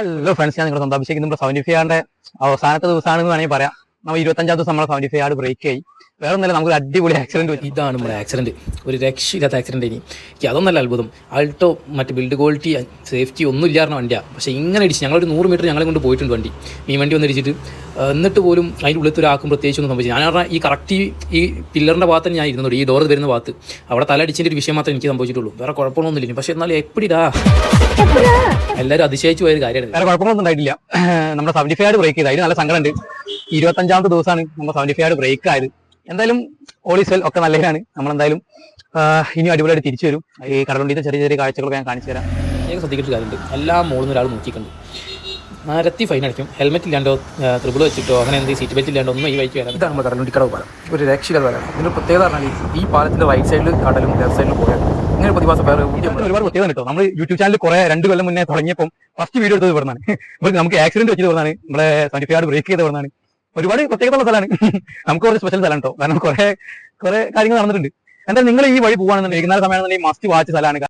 Hello friends, ഞാൻ നിങ്ങളുടെ സ്വന്തം അഭിഷേക്. നമ്മുടെ 75 അവസാനത്തെ ദിവസമാണെന്ന് വേണമെങ്കിൽ പറയാം. നമ്മൾ 25-ാം ദിവസം നമ്മുടെ 75 ബ്രേക്ക് ആയി. വേറെ ഒന്നല്ല, നമുക്ക് അടിപൊളി ആക്സിഡന്റ് പറ്റി. ഇതാണ് നമ്മുടെ ആക്സിഡന്റ്, ഒരു രക്ഷയില്ലാത്ത ആക്സിഡന്റ്. എനിക്ക് അതൊന്നല്ല അത്ഭുതം. ആൾട്ടോ മറ്റ് ബിൽഡ് ക്വാളിറ്റി സേഫ്റ്റി ഒന്നും ഇല്ലായിരുന്ന വണ്ടിയാണ്. പക്ഷേ ഇങ്ങനെ ഇടിച്ച് ഞങ്ങളൊരു 100 മീറ്റർ ഞങ്ങളെ കൊണ്ട് പോയിട്ടുണ്ട് വണ്ടി. ഈ വണ്ടി വന്നിടിച്ചിട്ട് എന്നിട്ട് പോലും അതിൻ്റെ ഉള്ളിൽ ഒരാൾക്കും പ്രത്യേകിച്ചൊന്നും സംഭവിച്ചു. ഞാൻ പറഞ്ഞാൽ ഈ കറക്റ്റ് ഈ പില്ലറിൻ്റെ ഭാഗത്ത് ഞാൻ ഇരുന്നുള്ളൂ, ഈ ഡോർ വരുന്ന ഭാഗത്ത്. അവിടെ തലടിച്ചതിൻ്റെ ഒരു വിഷയം മാത്രമേ എനിക്ക് സംഭവിച്ചിട്ടുള്ളൂ. വേറെ കുഴപ്പമൊന്നുമില്ല. പക്ഷേ എന്നാലും എപ്പിടാ എല്ലാവരും അതിശയിച്ചു പോയൊരു കാര്യമാണ്. വേറെ കുഴപ്പമൊന്നും ഉണ്ടായിട്ടില്ല. നമ്മുടെ 75 ബ്രേക്ക് ചെയ്ത് അതിന് നല്ല സങ്കടമുണ്ട്. 25-ാമത്തെ ദിവസമാണ് നമ്മുടെ 75 ബ്രേക്ക് ആയത്. എന്തായാലും ഓൾ ഈസ് വെൽ, ഒക്കെ നല്ലതാണ്. നമ്മളെന്തായാലും ഇനിയും അടിപൊളിയായിട്ട് തിരിച്ചു വരും. ഈ കടലുണ്ടീത്തെ ചെറിയ ചെറിയ കാഴ്ചകളൊക്കെ ഞാൻ കാണിച്ചു തരാം. എനിക്ക് ശ്രദ്ധിക്കേണ്ട കാര്യമുണ്ട്, എല്ലാ മോളിൽ ഒരാൾ നോക്കിയിട്ടുണ്ട്. നിരത്തി ഫൈൻ അടിക്കും. ഹെൽമെറ്റ് ഇല്ലാണ്ടോ ത്രിബിൾ വെച്ചിട്ടോ അങ്ങനെ എന്തെങ്കിലും സീറ്റ് ബെൽറ്റ് ഇല്ലാണ്ടോ ഒന്നും ഈ വഴിക്ക് വരാം. ഇതാണ് നമ്മുടെ കടലുണ്ടിക്കടവ് പാലം. ഒരു രക്ഷയില്ലാത്ത പാലം. ഇതിൻ്റെ പ്രത്യേകത പറഞ്ഞാൽ ഈ പാലത്തിൻ്റെ റൈറ്റ് സൈഡിൽ കടലും ലെഫ്റ്റ് സൈഡിൽ പോയാൽ ഇങ്ങനെ പ്രതിഭാസം വേറെ ഒരുപാട് പ്രത്യേകത കേട്ടോ. നമ്മൾ യൂട്യൂബ് ചാനൽ കുറെ 2 കൊല്ലം മുന്നേ തുടങ്ങിയപ്പോൾ ഫസ്റ്റ് വീഡിയോ എടുത്തത് ഇവിടുന്നാണ്. നമുക്ക് ആക്സിഡന്റ് വെച്ചത് ഇവിടുന്നാണ്. നമ്മുടെ 75 ബ്രേക്ക് ചെയ്ത് ഇവിടുന്നാണ്. ഒരുപാട് പ്രത്യേകതയുള്ള സ്ഥലമാണ്. നമുക്ക് കുറച്ച് സ്പെഷ്യൽ സ്ഥലം കേട്ടോ. കാരണം കുറെ കാര്യങ്ങൾ നടന്നിട്ടുണ്ട്. എന്തായാലും നിങ്ങൾ ഈ വഴി പോകുകയാണെന്നുണ്ടെങ്കിൽ വൈകുന്നേരം സമയമാണെന്നുണ്ടെങ്കിൽ മസ്റ്റ് വാച്ച് സ്ഥലമാണ്.